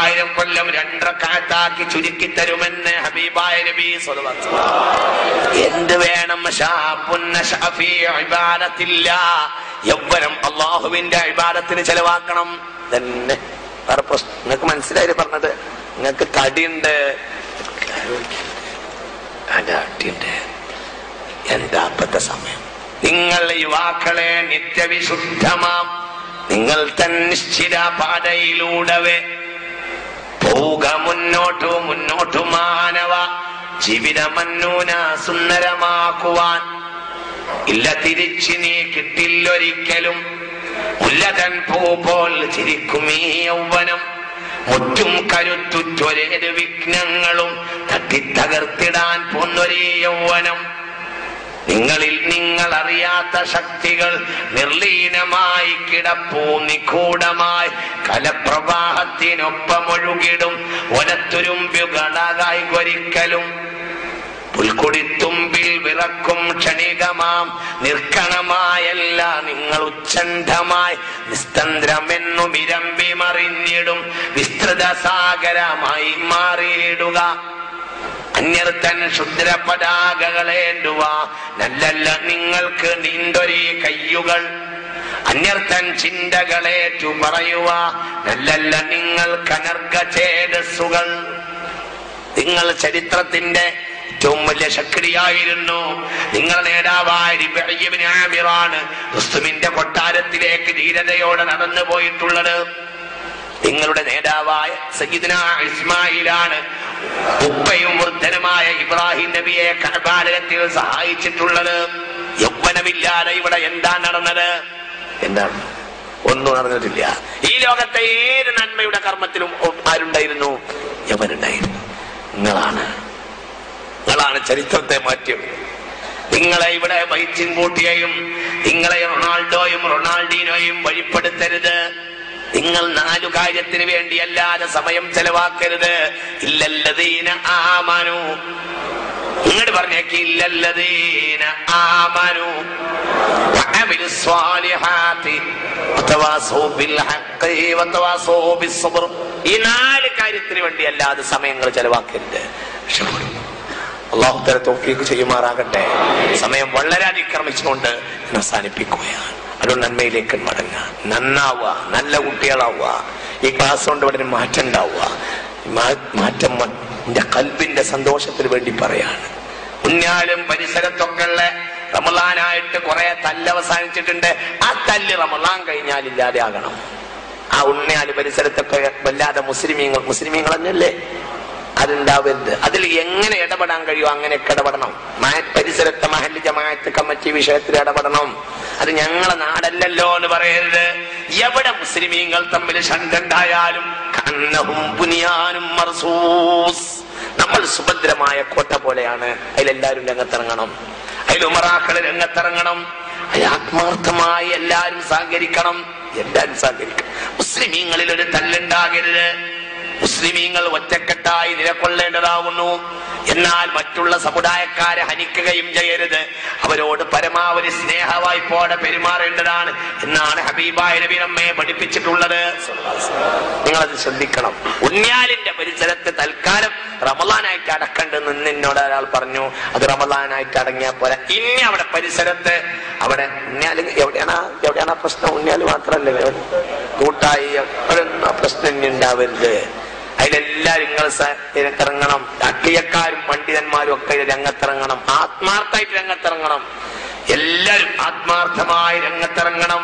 1000 കൊല്ലം 2 റക്അത്താക്കി ചുരുക്കി തരുമെന്ന് ഹബീബായ നബി സ്വല്ലല്ലാഹു അലൈഹി വസല്ലം. എന്ത് വേണം? ശാബുൻ നശഅ ഫീ ഇബാദത്തില്ലാഹ്, യൗവനം അല്ലാഹുവിന്റെ ഇബാദത്തിന് ചെലവാക്കണം. തന്നെ നിങ്ങൾക്ക് മനസ്സിലായി പറഞ്ഞത്? നിങ്ങൾക്ക് കടിയുണ്ട്, അടിയുണ്ട്, എന്താ അപ്പത്തെ സമയം? നിങ്ങൾ യുവാക്കളെ നിത്യവിശുദ്ധമാം നിങ്ങൾ തന്നിശ്ചിത പാതയിലൂടെ പോവുക മുന്നോട്ടു മുന്നോട്ടു മാനവ ജീവിതമന്നൂന സുന്ദരമാക്കുവാൻ. ഇല്ല തിരിച്ചു നീ കിട്ടില്ലൊരിക്കലും ഉല്ലതൻ പൂ പോൽ ചിരിക്കും ഈ യൗവനം. മുറ്റും കരുത്തുറ്റൊരേത് വിഘ്നങ്ങളും തട്ടിത്തകർത്തിടാൻ പോന്നൊരേ യൗവനം. നിങ്ങളിൽ നിങ്ങൾ അറിയാത്ത ശക്തികൾ നിർലീനമായി കിടപ്പൂ നിഗൂഢമായി കലപ്രവാഹത്തിനൊപ്പമൊഴുകിടും ഒലത്തുരുമ്പുകളായി ഒരിക്കലും. പുൽക്കൊടിത്തുമ്പിൽ വിറക്കും ക്ഷണികമാം നിർക്കണമായല്ല നിങ്ങൾ ഉച്ഛണ്ഡമായി നിസ്തന്ത്രമെന്നു വിരമ്പി മറിഞ്ഞിടും വിസ്തൃത സാഗരമായി മാറിയിടുക. അന്യർത്തൻ ക്ഷുദ്ര പതാകകളേണ്ടുവ നല്ലല്ല നിങ്ങൾക്ക് നീണ്ടൊരേ കയ്യുകൾ. അന്യർത്തൻ ചിന്തകളേറ്റു പറയുക നല്ലല്ല നിങ്ങൾക്ക് അനർഘഛേദസ്സുകൾ. നിങ്ങൾ ചരിത്രത്തിന്റെ ഏറ്റവും വലിയ ശക്തിയായിരുന്നു. നിങ്ങൾ നേതാവായ റിബഈ ഇബ്നു ആമിറാണ് റുസ്തുമിന്റെ കൊട്ടാരത്തിലേക്ക് ധീരതയോടെ നടന്നു പോയിട്ടുള്ളത്. നിങ്ങളുടെ നേതാവായ സയ്യിദുനാ ഇസ്മായിലാണ് ഉപ്പയും വൃദ്ധനുമായ ഇബ്രാഹിം നബിയെ കഅബാലയത്തിൽ സഹായിച്ചിട്ടുള്ളത്. യൗവനമില്ലാതെ ഇവിടെ എന്താ നടന്നത്? എന്താണ്? ഒന്നും നടന്നിട്ടില്ല. ഈ ലോകത്തെ ഏത് നന്മയുടെ കർമ്മത്തിലും ആരുണ്ടായിരുന്നു? യവനുണ്ടായിരുന്നു. നിങ്ങളാണ് ചരിത്രത്തെ മാറ്റിയത്. നിങ്ങളെ ഇവിടെ വൈദ്യം കൂട്ടിയെയും നിങ്ങളെ റൊണാൾഡോയും റൊണാൾഡീനോയും വഴിപ്പെടുത്തരുത്. നിങ്ങൾ 4 കാര്യത്തിന് വേണ്ടിയല്ലാതെ സമയം ചെലവാക്കരുത്. ഇല്ലല്ലദീന ആമനു, ഇങ്ങോട്ട് പറഞ്ഞേക്ക്, ഇല്ലല്ലദീന ആമനു വഅമിലുസ് സ്വാലിഹാത്തി വതവാസൗ ബിൽ ഹഖ് വതവാസൗ ബിസ് സബ്ർ. ഈ 4 കാര്യത്തിന് വേണ്ടിയല്ലാതെ സമയങ്ങൾ ചെലവാക്കരുത്. അല്ലാഹു തആല തൗഫീഖ് ചെയ്യുമാറാകട്ടെ. സമയം വളരെ അതിക്രമിച്ചുകൊണ്ട് അവസാനിപ്പിക്കുകയാണ്. അതുകൊണ്ട് നന്മയിലേക്ക് മടങ്ങുക, നന്നാവുക, നല്ല കുട്ടികളാവുക. ഈ ക്ലാസ് കൊണ്ട് ഇവിടെ മാറ്റം ഉണ്ടാവുക. മാറ്റം എന്റെ കൽബിന്റെ സന്തോഷത്തിന് വേണ്ടി പറയാണ്. ഉണ്ണിയാലും പരിസരത്തൊക്കെ ഉള്ള റമളാനായിട്ട് കുറെ തല്ല് അവസാനിച്ചിട്ടുണ്ട്. ആ തല്ല് റമളാൻ കഴിഞ്ഞാൽ ഇല്ലാതെ ആകണം. ആ ഉണ്ണിയാല് പരിസരത്തൊക്കെ വല്ലാതെ മുസ്ലിമീങ്ങൾ തന്നെയല്ലേ, അതുണ്ടാവരുത്. അതിൽ എങ്ങനെ ഇടപെടാൻ കഴിയുമോ അങ്ങനെയൊക്കെ ഇടപെടണം. പരിസരത്തെ മഹല്ല് ജമാഅത്ത് കമ്മിറ്റി വിഷയത്തിൽ ഇടപെടണം. അത് ഞങ്ങളെ നാടല്ലല്ലോ എന്ന് പറയരുത്. എവിടെ മുസ്ലിമീങ്ങൾ തമ്മിൽ ശണ്ടണ്ടായാലും നമ്മൾ സുഭദ്രമായ കോട്ട പോലെയാണ്. അതിലെല്ലാരും രംഗത്തിറങ്ങണം. അതിൽ ഉമറാക്കള് രംഗത്തിറങ്ങണം. ആത്മാർത്ഥമായി എല്ലാരും സഹകരിക്കണം. മുസ്ലിമീങ്ങളിൽ ഒരു തല്ലുണ്ടാകരുത്. മുസ്ലിമീങ്ങൾ ഒറ്റക്കെട്ടായി നിലകൊള്ളേണ്ടതാവുന്നു. എന്നാൽ മറ്റുള്ള സമുദായക്കാരെ ഹനിക്കുകയും ചെയ്യരുത്. അവരോട് പരമാവധി സ്നേഹവായ്പോടെ പെരുമാറേണ്ടതാണ് എന്നാണ് ഹബീബായ നബി നമ്മെ പഠിപ്പിച്ചിട്ടുള്ളത്. നിങ്ങളത് ശ്രദ്ധിക്കണം. ഉണ്ണിയാലിന്റെ പരിസരത്ത് തൽക്കാലം റമളാനായിട്ട് അടക്കണ്ടെന്ന് എന്നോട് ഒരാൾ പറഞ്ഞു. അത് റമളാനായിട്ട് അടങ്ങിയാൽ പോലെ ഇനി അവിടെ പരിസരത്ത് അവിടെ ഉണ്ണിയാല് എവിടെയാണ് പ്രശ്നം? ഉണ്ണിയാല് മാത്രമല്ല, കൂട്ടായി പ്രശ്നം ഇനി ഉണ്ടാവരുത്. അതിലെല്ലാരും നിങ്ങൾ രംഗത്തിറങ്ങണം. രാഷ്ട്രീയക്കാരും പണ്ഡിതന്മാരും ഒക്കെ രംഗത്തിറങ്ങണം. ആത്മാർത്ഥമായിട്ട് രംഗത്തിറങ്ങണം. എല്ലാരും ആത്മാർത്ഥമായി രംഗത്തിറങ്ങണം.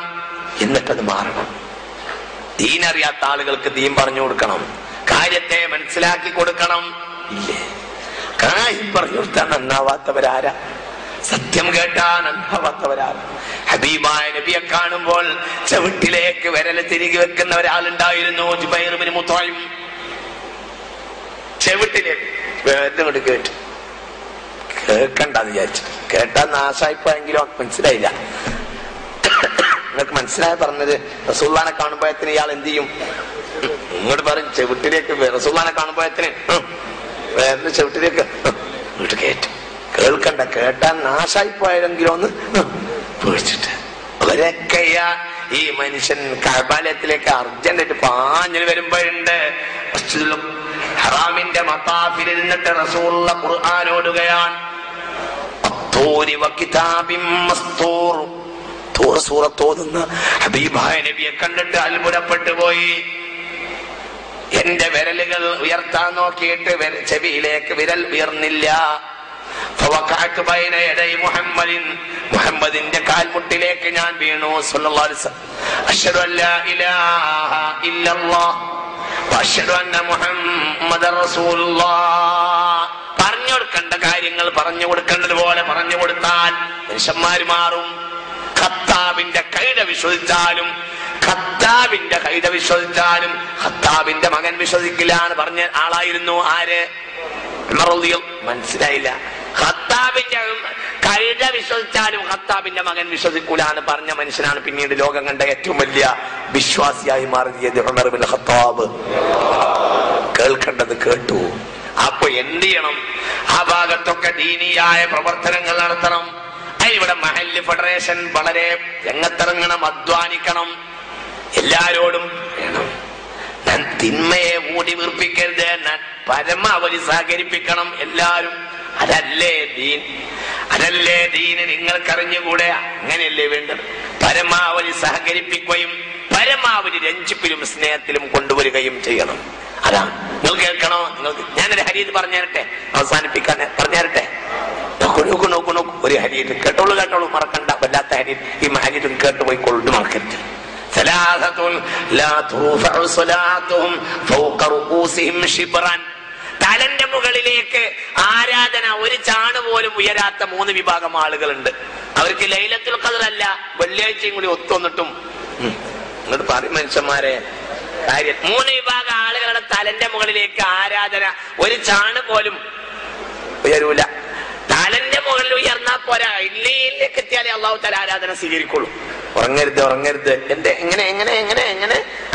എന്നിട്ടത് മാറണം. ദീനറിയാത്ത ആളുകൾക്ക് ദീൻ പറഞ്ഞു കൊടുക്കണം. കാര്യത്തെ മനസ്സിലാക്കി കൊടുക്കണം. ഇല്ലേ, കാര്യം പറഞ്ഞു കൊടുത്താൽ നന്നാവാത്തവരാരാ? സത്യം കേട്ടാ നന്നാവാത്തവരാരാ? ഹബീബായ നബിയെ കാണുമ്പോൾ ചവിട്ടിലേക്ക് വിരല് തിരികെ വെക്കുന്ന ഒരാളുണ്ടായിരുന്നു, ജുബൈർ ഇബ്നു മുത്ഇം. ചെവിട്ടിലേക്ക് വേദങ്ങോട്ട് കേട്ടു. കേൾക്കണ്ടെന്ന് വിചാരിച്ചു. കേട്ടാൽ നാശായിപ്പോയെങ്കിലും മനസ്സിലായില്ല. നിങ്ങൾക്ക് മനസ്സിലായ പറഞ്ഞത്? റസൂലുള്ളാഹിനെ കാണുമ്പോഴത്തിന് ഇയാൾ എന്ത് ചെയ്യും? ഇങ്ങോട്ട് പറയും ചെവിട്ടിലേക്ക്. റസൂലുള്ളാഹിനെ കാണുമ്പോഴത്തിന് വേറെ ചെവിട്ടിലേക്ക് ഇങ്ങോട്ട് കേട്ടു. കേൾക്കണ്ട, കേട്ടാൽ നാശായിപ്പോയെങ്കിലും ഒന്ന് പേടിച്ചിട്ട് അവരൊക്കെ ഈ മനുഷ്യൻ കഅബാലയത്തിലേക്ക് അർജന്റായിട്ട് പാഞ്ഞു വരുമ്പോഴുണ്ട്. മസ്ജിദുൽ ഹറാമിന്റെ മതാഫിൽ നിന്നിട്ട് റസൂലുള്ള ഖുർആൻ ഓതുകയാണ്. അത്തൂരി വകിതാബിൻ മസ്തൂർ. തൂർ സൂറത്ത് ഓതുന്ന ഹബീബായ നബിയെ കണ്ടിട്ട് അത്ഭുതപ്പെട്ടു പോയി. എന്റെ വിരലുകൾ ഉയർത്താൻ നോക്കിയിട്ട് ചെവിയിലേക്ക് വിരൽ ഉയർന്നില്ല. മുഹമ്മദിന്റെ കാൽമുട്ടിലേക്ക് ഞാൻ വീണു. സല്ലല്ലാഹു അലൈഹി വസല്ലം. അശ്ഹദു അല്ലാ ഇലാഹ ഇല്ലല്ലാഹ് വഅശ്ഹദു അന്ന മുഹമ്മദർ റസൂലുള്ളാഹ്. പറഞ്ഞു കൊടുക്കേണ്ട കാര്യങ്ങൾ പറഞ്ഞു കൊടുക്കേണ്ടതുപോലെ പറഞ്ഞു കൊടുത്താൽ മനുഷ്യന്മാര് മാറും. ഖത്താബിന്റെ കൈത വിശ്വസിച്ചാലും ഖത്താബിന്റെ മകൻ വിശ്വസിക്കില്ല എന്ന് പറഞ്ഞ ആളായിരുന്നു ആര്? മനസ്സിലായില്ല. ഖത്താബിന്റെ കൈത വിശ്വസിച്ചാലും ഖത്താബിന്റെ മകൻ വിശ്വസിക്കൂല എന്ന് പറഞ്ഞ മനുഷ്യനാണ് പിന്നീട് ലോകം കണ്ട ഏറ്റവും വലിയ വിശ്വാസിയായി മാറിയത് ഉമർ ഇബ്നുൽ ഖത്താബ്. കേൾക്കേണ്ടത് കേട്ടു. അപ്പൊ എന്ത് ചെയ്യണം? ആ ഭാഗത്തൊക്കെ ദീനിയായ പ്രവർത്തനങ്ങൾ നടത്തണം. ഇവിടെ മഹല്ല് ഫെഡറേഷൻ വളരെ രംഗത്തിറങ്ങണം, അധ്വാനിക്കണം. എല്ലാരോടും വേണം. തിന്മയെ മൂടി വീർപ്പിക്കരുത്, പരമാവധി സഹകരിപ്പിക്കണം എല്ലാരും. അതല്ലേ ദീന്. നിങ്ങൾക്കറിഞ്ഞുകൂടെ? അങ്ങനെയല്ലേ വേണ്ടത്? പരമാവധി സഹകരിപ്പിക്കുകയും പരമാവധി രഞ്ജിപ്പിലും സ്നേഹത്തിലും കൊണ്ടുവരികയും ചെയ്യണം. അതാണ് നിങ്ങൾ കേൾക്കണോ? നിങ്ങൾക്ക് ഞാനൊരു ഹരീത് പറഞ്ഞു തരട്ടെ, അവസാനിപ്പിക്കാൻ പറഞ്ഞു തരട്ടെ. നോക്കൂ ഒരു ഹരീത് കേട്ടോളൂ, മറക്കണ്ട. വല്ലാത്ത ഹരീത്. ഈ ഹരീതും കേട്ടുപോയി കൊള്ളു മറക്കരുത്. തലന്റെ മുകളിലേക്ക് ആരാധന ഒരു ചാണ് പോലും ഉയരാത്ത 3 വിഭാഗം ആളുകളുണ്ട്. അവർക്ക് ലൈലത്തുൽ ഖദ്ർ അല്ല വെള്ളിയാഴ്ചയും കൂടി ഒത്തുവന്നിട്ടും ഇങ്ങോട്ട് പറയും മനുഷ്യന്മാരെ കാര്യം. 3 വിഭാഗം ആളുകളുടെ തലന്റെ മുകളിലേക്ക് ആരാധന ഒരു ചാണ് പോലും ഉയരൂല. തലന്റെ മുകളിൽ ഉയർന്നാ പോരാ, ഇല്ലിയിലേക്ക് എത്തിയാലേ അള്ളാഹു തആല ആരാധന സ്വീകരിക്കുള്ളൂ. ഉറങ്ങരുത്. എങ്ങനെ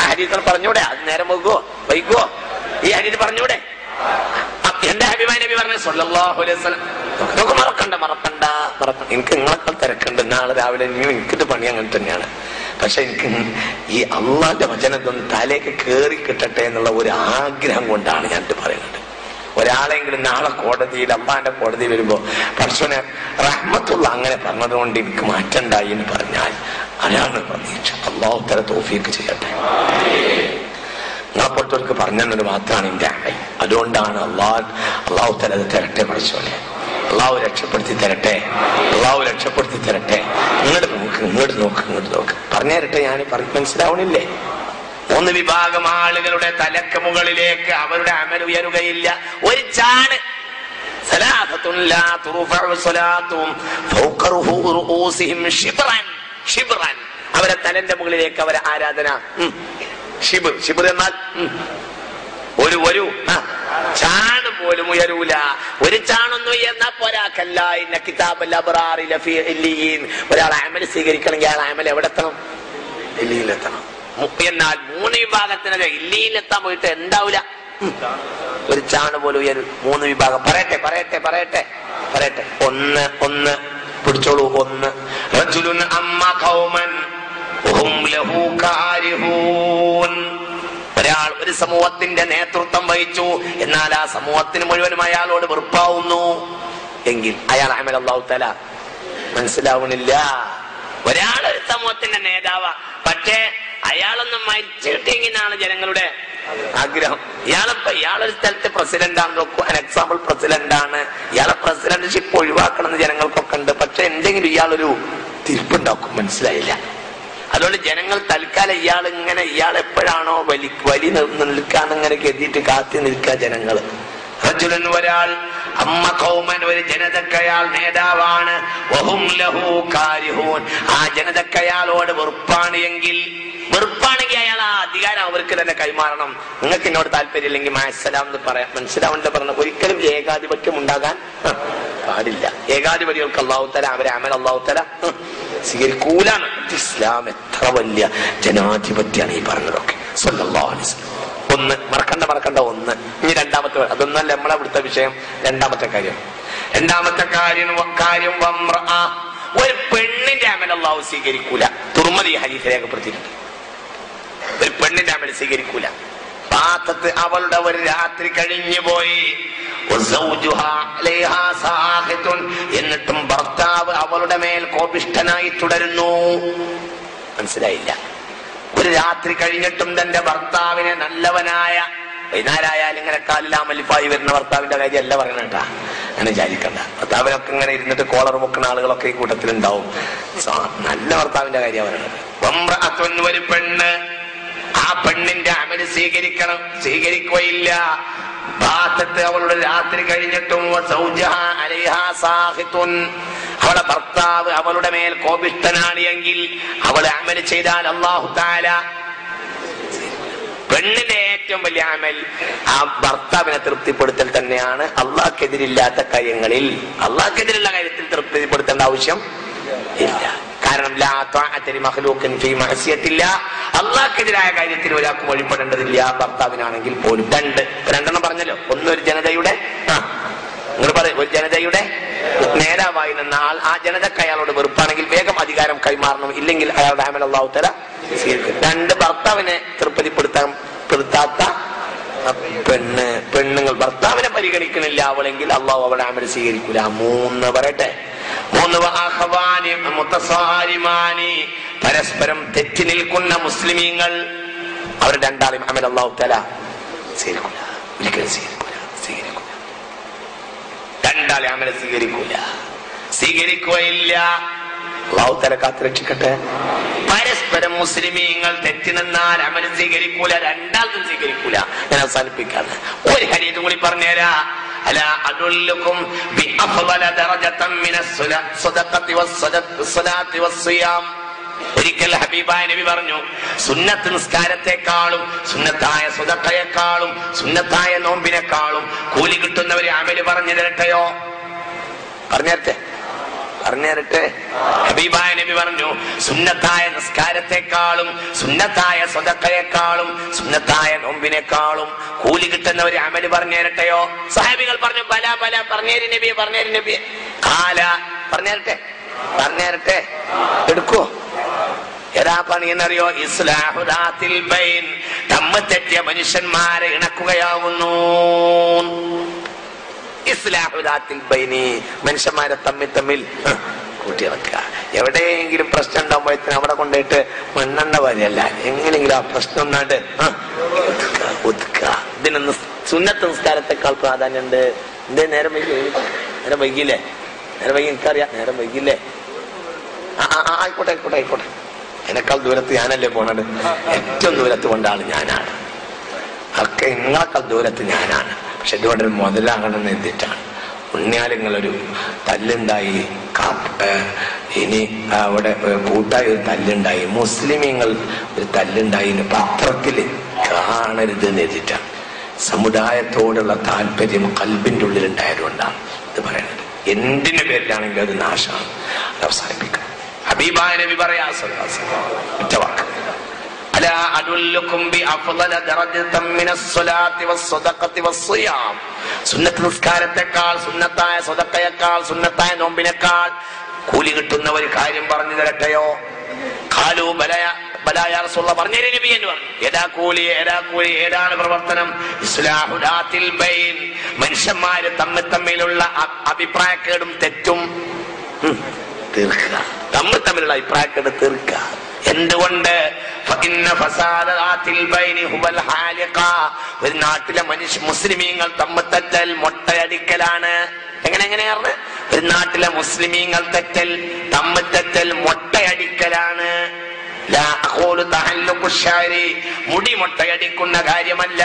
ഹദീസ് പറഞ്ഞൂടെ? അത് നേരം വൈകുവോ? ഈ ഹദീസ് പറഞ്ഞൂടെ? എന്റെ ഹബീബായ നബി പറഞ്ഞു സല്ലല്ലാഹു അലൈഹി വസല്ലം. നമുക്ക് മറക്കണ്ട. എനിക്ക് നിങ്ങളെക്കാൾ തിരക്കുണ്ട്. നാളെ രാവിലെ എനിക്കിട്ട് പണി അങ്ങനെ തന്നെയാണ്. പക്ഷെ എനിക്ക് ഈ അള്ളാന്റെ വചനത്തൊന്നും തലേക്ക് കേറി കിട്ടട്ടെ എന്നുള്ള ഒരു ആഗ്രഹം കൊണ്ടാണ് ഞാൻ പറയുന്നത്. ഒരാളെങ്കിലും നാളെ കോടതിയിൽ, അള്ളാന്റെ കോടതിയിൽ വരുമ്പോ പർശുനെ റഹ്മത്തുള്ള അങ്ങനെ പറഞ്ഞതുകൊണ്ട് എനിക്ക് മാറ്റണ്ടായി എന്ന് പറഞ്ഞാൽ അതാണ് പ്രതീക്ഷ. അള്ളാഹു തആല തൗഫീഖ് ചെയ്യട്ടെ. നിങ്ങളെപ്പോഴത്തവർക്ക് പറഞ്ഞത് മാത്രമാണ് എന്റെ അമൽ. അതുകൊണ്ടാണ് അള്ളാഹു തആല അത് തരട്ടെ. പർശുനെ അള്ളാഹു രക്ഷപ്പെടുത്തി തരട്ടെ. ഇങ്ങോട്ട് നോക്ക് പറഞ്ഞു തരട്ടെ. ഞാൻ മനസ്സിലാവണില്ലേ? 3 വിഭാഗം ആളുകളുടെ തലക്ക് മുകളിലേക്ക് അവരുടെ അമൽ ഉയരുകയില്ല. ഒരു ചാണ്. അവരെ തലന്റെ മുകളിലേക്ക് അവരെ ആരാധന. ഷിബർ എന്നാൽ ഒരു ചാണ് പോലും ഉയരൂല. ഒരു ചാണൊന്നും ഉയർന്നാ പോരാ. ഒരാൾ അമൽ സ്വീകരിക്കണമെങ്കിൽ അയാൾ അമൽ എവിടെ എത്തണം? ഇല്ലിയിലെത്തണം. എന്നാൽ 3 വിഭാഗത്തിനൊക്കെ ഇല്ലിയിലെത്താൻ പോയിട്ട് എന്താവൂല. ഒരു ചാണ് പോലും ഉയരും. 3 വിഭാഗം പറയട്ടെ. ഒന്ന് പിടിച്ചോളൂ. 1 റജുലുൻ അമ്മ ഖൗമൻ വഹും ലഹു കാരിഹൂൻ. ഒരാൾ ഒരു സമൂഹത്തിന്റെ നേതൃത്വം വഹിച്ചു, എന്നാൽ ആ സമൂഹത്തിന് മുഴുവനും അയാളോട് വെറുപ്പാവുന്നു എങ്കിൽ അയാൾ അമൽ അല്ലാഹു തആല മനസ്സിലാവണില്ല. ഒരാൾ ഒരു സമൂഹത്തിന്റെ നേതാവാ, പക്ഷേ അയാളൊന്നും മരിച്ചിട്ടെങ്കിലാണ് ജനങ്ങളുടെ ആഗ്രഹം. ഇയാളൊരു സ്ഥലത്ത് പ്രസിഡന്റ് ആണ്. നോക്കൂ, എക്സാമ്പിൾ പ്രസിഡന്റാണ്. ഇയാളെ പ്രസിഡന്റ്ഷിപ്പ് ഒഴിവാക്കണം എന്ന് ജനങ്ങൾക്കൊക്കെ ഉണ്ട്. പക്ഷെ എന്തെങ്കിലും ഇയാളൊരു തീർപ്പുണ്ടാക്കും. മനസ്സിലായില്ല. അതുകൊണ്ട് ജനങ്ങൾ തൽക്കാലം ഇയാൾ എപ്പോഴാണോ വലി നിൽക്കാന്നിങ്ങനെ കരുതിയിട്ട് കാത്തി നിൽക്കുക ജനങ്ങൾ. റജുലൻ ഒരാൾ അമ്മ ഖൗമൻ ഒരു ജനതക്കയാൾ നേതാവാണ്. വഹും ലഹു കാരിഹൂൻ. ആ ജനതക്കയാളോട് വെറുപ്പാണെങ്കിൽ അയാൾ ആ അധികാരം അവർക്ക് തന്നെ കൈമാറണം. നിങ്ങൾക്ക് എന്നോട് താല്പര്യം ഇല്ലെങ്കിൽ മഅസ്സലാം എന്ന് പറയാം. മനസ്സിലാവുന്നില്ല പറഞ്ഞ ഒരിക്കലും ഏകാധിപത്യം ഉണ്ടാകാൻ പാടില്ല. ഏകാധിപതികൾക്ക് അല്ലാഹു തആല അവരെ അമൽ അല്ലാഹു തആല സ്വീകരിക്കൂലാണ്. ഇസ്ലാം എത്ര വലിയ ജനാധിപത്യാണ് ഈ പറഞ്ഞതൊക്കെ. സല്ലല്ലാഹു അലൈഹി വസല്ലം. 1 മറക്കണ്ട. 1 ഇനി രണ്ടാമത്തെ, അതൊന്നല്ല നമ്മളെ ഇവിടുത്തെ വിഷയം. രണ്ടാമത്തെ കാര്യം ഒരു പെണ്ണിന്റെ അമൽ അല്ലാഹു സ്വീകരിക്കൂല. തുർമുദി ഹദീസ് രേഖപ്പെടുത്തിയിട്ടുണ്ട്. ഒരു പെണ്ണിന്റെ അമൽ സ്വീകരിക്കൂല. ബാത്തത്ത് അവളുടെ ഒരു രാത്രി കഴിഞ്ഞു പോയി. എന്നിട്ടും ഭർത്താവ് അവളുടെ മേൽ കോപിഷ്ഠനായി തുടരുന്നു. മനസ്സിലായില്ല? ഒരു രാത്രി കഴിഞ്ഞിട്ടും തന്റെ ഭർത്താവിനെ നല്ലവനായ, വൈകുന്നേരമായാലും ഇങ്ങനെ കാലിലാമലിപ്പായി വരുന്ന ഭർത്താവിന്റെ കാര്യമല്ല പറയണേട്ടാ, അങ്ങനെ വിചാരിക്കണ്ട. ഭർത്താവിനൊക്കെ ഇങ്ങനെ ഇരുന്നിട്ട് കോളർ മുക്കുന്ന ആളുകളൊക്കെ ഈ കൂട്ടത്തിലുണ്ടാവും. നല്ല ഭർത്താവിന്റെ കാര്യം പറയണത്. ഒരു പെണ്ണ്, ആ പെണ്ണിന്റെ അമല് സ്വീകരിക്കുകയില്ല. ബാത്തത്ത് അവളുടെ രാത്രി കഴിഞ്ഞിട്ടും അവളെ ഭർത്താവ് അവളുടെ മേൽ കോപിഷ്ഠനാണ് എങ്കിൽ അവളെ അമല് ചെയ്താൽ അല്ലാഹു തആല, പെണ്ണിന്റെ ഏറ്റവും വലിയ അമൽ ആ ഭർത്താവിനെ തൃപ്തിപ്പെടുത്തൽ തന്നെയാണ്. അള്ളാഹ്ക്കെതിരില്ലാത്ത കാര്യങ്ങളിൽ, അള്ളാഹ്ക്കെതിരുള്ള കാര്യത്തിൽ തൃപ്തിപ്പെടുത്തേണ്ട ആവശ്യം ഇല്ല. കാരണം അള്ളാഹ്ക്കെതിരായ കാര്യത്തിൽ ഒരാൾക്ക് വഴിപ്പെടേണ്ടതില്ല, ഭർത്താവിനാണെങ്കിൽ പോലും. രണ്ടെണ്ണം പറഞ്ഞല്ലോ. ഒന്നൊരു ജനതയുടെ, നിങ്ങൾ പറയും, ഒരു ജനതയുടെ നേതാവായി നിന്ന ആൾ, ആ ജനതക്ക് അയാളോട് വെറുപ്പാണെങ്കിൽ വേഗം അധികാരം കൈമാറണം, ഇല്ലെങ്കിൽ അയാളുടെ അമൽ അല്ലാഹു തആല സ്വീകരിക്കും. രണ്ട്, ഭർത്താവിനെ തൃപ്തിപ്പെടുത്താത്ത പെണ്ണുങ്ങൾ ഭർത്താവിനെ പരിഗണിക്കണില്ല അവളെങ്കിൽ അള്ളാഹു അവളെ അമൽ സ്വീകരിക്കൂല. മൂന്ന് പറയട്ടെ. പരസ്പരം തെറ്റി നിൽക്കുന്ന മുസ്ലിമീങ്ങൾ, അവർ രണ്ടാളും അമൽ അല്ലാഹു തആല സ്വീകരിക്കൂല, ഒരിക്കലും സ്വീകരിക്കൂല. രണ്ടാളെ അമൽ സ്വീകരിക്കുകയില്ല. അല്ലാഹു തആല കാത്തുരക്ഷിക്കട്ടെ. പരസ്പരം മുസ്ലിമീങ്ങൾ തെറ്റി നിന്നാൽ അമൽ സ്വീകരിക്കൂല, രണ്ടാൾക്കും സ്വീകരിക്കൂല. ഞാൻ അവസാനിപ്പിക്കാണ്. ഒരു ഹദീസ് കൂടി പറഞ്ഞുതരാ. അലാ അദുല്ലുകും ബിഅഫ്ളല ദറജതൻ മിനസ്സദഖത്തി വസ്സലാത്തി വസ്സിയാം. ഒരിക്കൽ ഹബീബായ നബി പറഞ്ഞു, സുന്നത്ത് നിസ്കാരത്തെക്കാളും സുന്നത്തായ സ്വതക്കയെക്കാളും സുന്നത്തായ നോമ്പിനെക്കാളും കൂലി കിട്ടുന്ന ഒരു അമല് പറഞ്ഞു തരട്ടെയോ? പറഞ്ഞുതരട്ടെ. ഹബീബായ നബി പറഞ്ഞു, സുന്നത്തായ നിസ്കാരത്തെക്കാളും സുന്നത്തായ സ്വതക്കയെക്കാളും സുന്നത്തായ നോമ്പിനെക്കാളും കൂലി കിട്ടുന്ന ഒരു അമല് പറഞ്ഞു തരട്ടെയോ? സഹാബികൾ പറഞ്ഞു, ബല പറഞ്ഞേരി നബിയെ. കാല, പറഞ്ഞുതരട്ടെ. എടുക്കോ? ഏതാ പണി എന്നറിയോ? ഇസ്ലാഹു ദാത്തിൽ ബൈൻ, തമ്മിൽ തെറ്റിയ മനുഷ്യന്മാരെ ഇണക്കുകയാവുന്നു. ഇസ്ലാഹു ദാത്തിൽ ബൈനി, മനുഷ്യന്മാരെ തമ്മിൽ കൂട്ടിയിറക്കുക. എവിടെയെങ്കിലും പ്രശ്നം ഉണ്ടാകുമ്പോഴത്തേന് അവിടെ കൊണ്ടുപോയിട്ട് മണ്ണെണ്ണ വരെയല്ല, എങ്ങനെയെങ്കിലും ആ പ്രശ്നം ഒന്നാണ്ട് ഒതുക്കുക. ഇതിനൊന്ന് സുന്നത്ത് നിസ്കാരത്തെക്കാൾ പ്രാധാന്യമുണ്ട്. എന്തേ നേരം വൈകിയില്ലേ? എനിക്കറിയാം, നേരം വൈകിയില്ലേ? ആയിക്കോട്ടെ. എന്നെക്കാൾ ദൂരത്ത് ഞാനല്ലേ പോണത്. ഏറ്റവും ദൂരത്ത് കൊണ്ടാണ് ഞാനാണ്. ഒക്കെ നിങ്ങളെക്കാൾ ദൂരത്ത് ഞാനാണ്. പക്ഷെ ഇതുകൊണ്ടൊരു മുതലാകണമെന്ന് എത്തിയിട്ടാണ്. ഉണ്ണിയാലിങ്ങളൊരു തല്ലുണ്ടായി, ഇനി അവിടെ കൂട്ടായി ഒരു തല്ലുണ്ടായി, മുസ്ലിമീങ്ങൾ ഒരു തല്ലുണ്ടായി, പത്രത്തില് കാണരുത് എന്ന് എത്തിയിട്ടാണ്. സമുദായത്തോടുള്ള താല്പര്യം കൽബിന്റെ ഉള്ളിലുണ്ടായതുകൊണ്ടാണ് ഇത് പറയുന്നത്. എന്തിന്റെ പേരിലാണെങ്കിലും അത് നാശമാണ്. അത് അവസാനിപ്പിക്കണം. ഹബീബായ നബി പറയാ, ഒറ്റ വാക്ക്, അലാ അദുല്ലുകും ബിഅഫ്ളല ദറജതൻ മിനസ്സലാത്തി വസ്സദഖത്തി വസ്സിയാം. സുന്നത്ത് നിസ്കാരത്തെക്കാൾ സുന്നത്തായ സ്വതക്കയേക്കാൾ സുന്നത്തായ നോമ്പിനേക്കാൾ കൂലി കിട്ടുന്ന ഒരു കാര്യം പറഞ്ഞു തരട്ടെയോ? ഖാലൂ ബലാ യാ റസൂലല്ലാഹ്, പറഞ്ഞേ നബി എന്ന് പറഞ്ഞു. ഏതാ കൂലി, ഏതാണ് പ്രവർത്തനം? ഇസ്ലാഹു ദാത്തിൽ ബൈൻ, മനുഷ്യന്മാര് തമ്മിലുള്ള അഭിപ്രായക്കേടും തെറ്റും തീർക്കുക. തമ്മിലുള്ള അഭിപ്രായക്കേട് തീർക്കുക. എന്തുകൊണ്ട്? ഒരു നാട്ടിലെ മുസ്ലിമീങ്ങൾ തമ്മിൽ മൊട്ടയടിക്കലാണ്. എങ്ങനെയാണ്? ഒരു നാട്ടിലെ മുസ്ലിമീങ്ങൾ തമ്മിൽ മൊട്ടയടിക്കലാണ്. മുടി മൊട്ടയടിക്കുന്ന കാര്യമല്ല.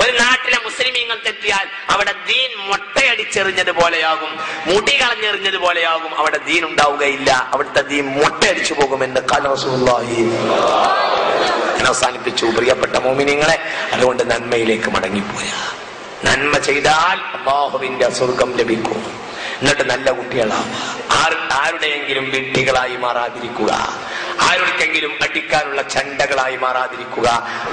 ഒരു നാട്ടിലെ മുസ്ലിമീങ്ങൾ തെറ്റിയാൽ അവിടെ ദീൻ മൊട്ടയടിച്ചെറിഞ്ഞതുപോലെയാകും, മുടി കളഞ്ഞെറിഞ്ഞതുപോലെയാകും. അവിടെ ദീൻ ഉണ്ടാവുകയില്ല, അവിടുത്തെ ദീൻ മൊട്ടയടിച്ചു പോകുമെന്ന് റസൂലുള്ളാഹി അവസാനിപ്പിച്ചു. പ്രിയപ്പെട്ട മോമിനീങ്ങളെ, അതുകൊണ്ട് നന്മയിലേക്ക് മടങ്ങിപ്പോയ, നന്മ ചെയ്താൽ അല്ലാഹുവിന്റെ സ്വർഗം ലഭിക്കും. എന്നിട്ട് നല്ല കുട്ടികളാവും. ആരുടെയെങ്കിലും വിഡ്ഢികളായി മാറാതിരിക്കുക, ആരുടെക്കെങ്കിലും അടിക്കാനുള്ള ചണ്ടകളായി മാറാതിരിക്കുക.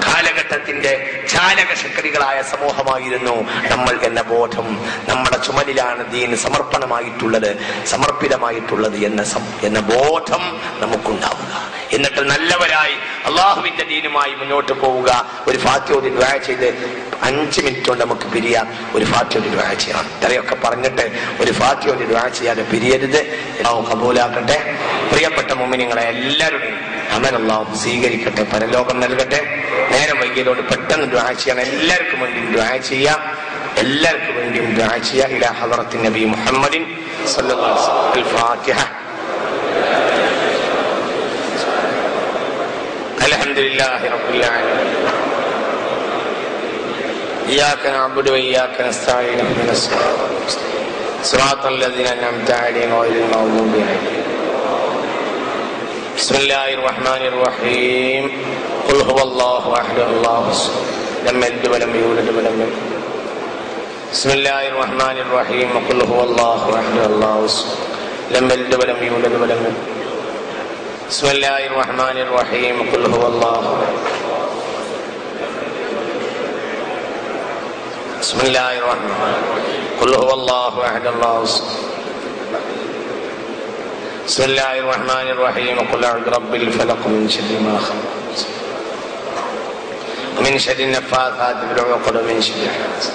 കാലഘട്ടത്തിന്റെ ചാലകശക്തികളായ സമൂഹമായിരുന്നു നമ്മൾ എന്ന ബോധം നമ്മുടെ ചുമലിലാണ്. ദീന് സമർപ്പണമായിട്ടുള്ളത്, സമർപ്പിതമായിട്ടുള്ളത് എന്ന ബോധം നമുക്കുണ്ടാവുക. എന്നിട്ട് നല്ലവരായി അള്ളാഹുവിന്റെ ദീനുമായി മുന്നോട്ട് പോവുക. ഒരു ഫാത്തിഹയോട് ദുആ ചെയ്ത് 5 മിനിറ്റ് കൊണ്ട് നമുക്ക് പിരിയാം. ഒരു ഫാത്തിഹയോട് ദുആ ചെയ്യണം. ഇത്രയൊക്കെ പറഞ്ഞിട്ട് ഒരു ഫാത്തിഹയോട് ദുആ ചെയ്യാതെ പിരിയരുത്. അല്ലാഹു കബൂലാക്കട്ടെ. പ്രിയപ്പെട്ട മുഅ്മിനീങ്ങളെ, എല്ലാവരുടെയും അമൽ അല്ലാഹു സ്വീകരിക്കട്ടെ, പരലോകം നൽകട്ടെ. നേരം വൈകിയതോട് പെട്ടെന്ന് ദുആ ചെയ്യണം. എല്ലാവർക്കും വേണ്ടിയും ദുആ ചെയ്യാം. എല്ലാവർക്കും വേണ്ടിയും ദുആ ചെയ്യാം. ഇലാ ഹദറത്തിൻ നബി മുഹമ്മദിൻ സല്ലല്ലാഹു അലൈഹി വസല്ലം. അൽ ഫാത്തിഹ. അൽഹംദുലില്ലാഹി റബ്ബിൽ ആലമീൻ. ഇയ്യാക നഅ്ബുദു വഇയ്യാക നസ്തഈൻ. ഇഹ്ദിനസ് സിറാത്തൽ ലദീന അൻഅംത അലൈഹിം ഗൈറിൽ മഗ്ദൂബി അലൈഹിം. ബിസ്മില്ലാഹിർ റഹ്മാനിർ റഹീം. ഖുൽ ഹുവല്ലാഹു അഹദ് അല്ലാഹു സമദ് ലം യലിദ് വലം യൂലദ് വലം യൂലദ്. ബിസ്മില്ലാഹിർ റഹ്മാനിർ റഹീം. ഖുൽ ഹുവല്ലാഹു അഹദ് അല്ലാഹു സമദ് ലം യലിദ് വലം യൂലദ് വലം യൂലദ്. ബിസ്മില്ലാഹിർ റഹ്മാനിർ റഹീം. ഖുൽ ഹുവല്ലാഹു ബിസ്മില്ലാഹിർ റഹ്മാനിർ ഖുൽ ഹുവല്ലാഹു അഹദ് അല്ലാഹു സമദ്. ബിസ്മില്ലാഹിർ റഹ്മാനിർ റഹീം. ഖുൽ അഊദു ബിറബ്ബിൽ ഫലഖ് മിൻ ശർരി മാ ഖലഖ് ومن شر النفاثات في العقد ومن شر حاسد.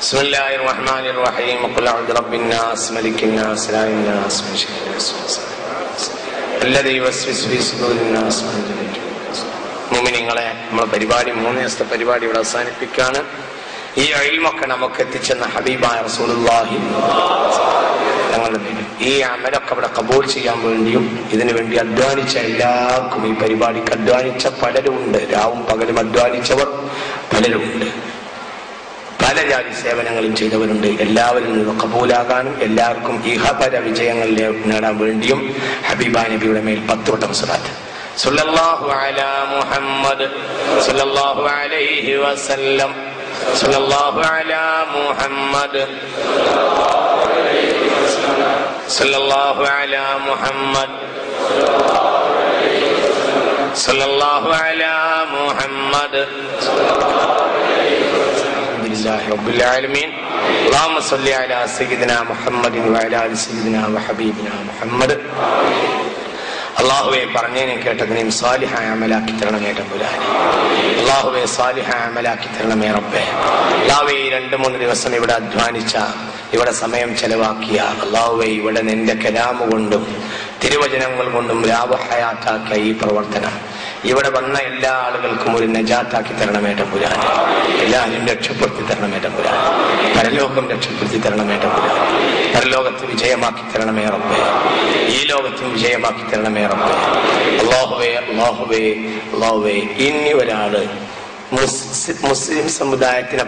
بسم الله الرحمن الرحيم. قل أعوذ برب الناس ملك الناس إله الناس من شر الوسواس الذي يوسوس في صدور الناس من الجن. മുഅ്മിനീങ്ങളെ, നമ്മുടെ പരിപാടി 3 ദിവസത്തെ പരിപാടി ഇവിടെ അവസാനിപ്പിക്കുകയാണ്. ഈ ഇൽമൊക്കെ നമുക്ക് എത്തിച്ചെന്ന ഹബീബായ റസൂലുള്ളാഹി തങ്ങളുടെ പേരിൽ ഈ അമലൊക്കെ ഇവിടെ കബൂൽ ചെയ്യാൻ വേണ്ടിയും ഇതിനു വേണ്ടി അധ്വാനിച്ച എല്ലാവർക്കും, ഈ പരിപാടിക്ക് അധ്വാനിച്ച പലരുമുണ്ട്, രാവും പകലും അധ്വാനിച്ചവർ പലരുമുണ്ട്, പല ജാതി സേവനങ്ങളും ചെയ്തവരുണ്ട്. എല്ലാവരും ഇത് കബൂലാകാനും എല്ലാവർക്കും ഇഹപര വിജയങ്ങൾ നേടാൻ വേണ്ടിയും ഹബീബാ നബിയുടെ മേൽ 10 വട്ടം സ്വലാത്ത്. സല്ലല്ലാഹു അലാ മുഹമ്മദ് സല്ലല്ലാഹു അലൈഹി വസല്ലം. സല്ലല്ലാഹു അലാ മുഹമ്മദ് സല്ലല്ലാഹു അലാ മുഹമ്മദ് സല്ലല്ലാഹു അലാ മുഹമ്മദ്. അൽഹംദുലില്ലാഹി റബ്ബിൽ ആലമീൻ. അല്ലാഹുമ്മ സ്വല്ലി അലാ സയ്യിദിനാ മുഹമ്മദിൻ വഅലാ ആലി സയ്യിദിനാ വഹബീബിനാ മുഹമ്മദ്. അല്ലാഹുവേ, പറഞ്ഞതിനും കേട്ടതിനെയും സാലിഹായ അമലാക്കി തരണമേ തമ്പുരാനെ. അല്ലാഹുവേ, സാലിഹായ അമലാക്കി തരണമേ റബ്ബേ. അല്ലാഹുവേ, 2-3 ദിവസം ഇവിടെ അധ്വാനിച്ച, ഇവിടെ സമയം ചെലവാക്കിയ അല്ലാഹുവേ, ഇവിടെ നിന്റെ കലാമ് കൊണ്ടും തിരുവചനങ്ങൾ കൊണ്ടും രാവഹയാത്താക്കിയ ഈ പ്രവർത്തനം ഇവിടെ വന്ന എല്ലാ ആളുകൾക്കും ഒരു നജാത്താക്കി തരണമേ തമ്പുരാനെ. എല്ലാവരും രക്ഷപ്പെടുത്തി തരണമേ തമ്പുരാനെ. പരലോകം രക്ഷപ്പെടുത്തി തരണമേ തമ്പുരാനെ. പരലോകത്ത് വിജയമാക്കി തരണമേ റബ്ബേ. ഈ ലോകത്തും വിജയമാക്കി തരണമേ റബ്ബേ. അല്ലാഹുവേ, അല്ലാഹുവേ, അല്ലാഹുവേ, ഇനി ഒരാള് മുസ്ലിം സമുദായത്തിനെ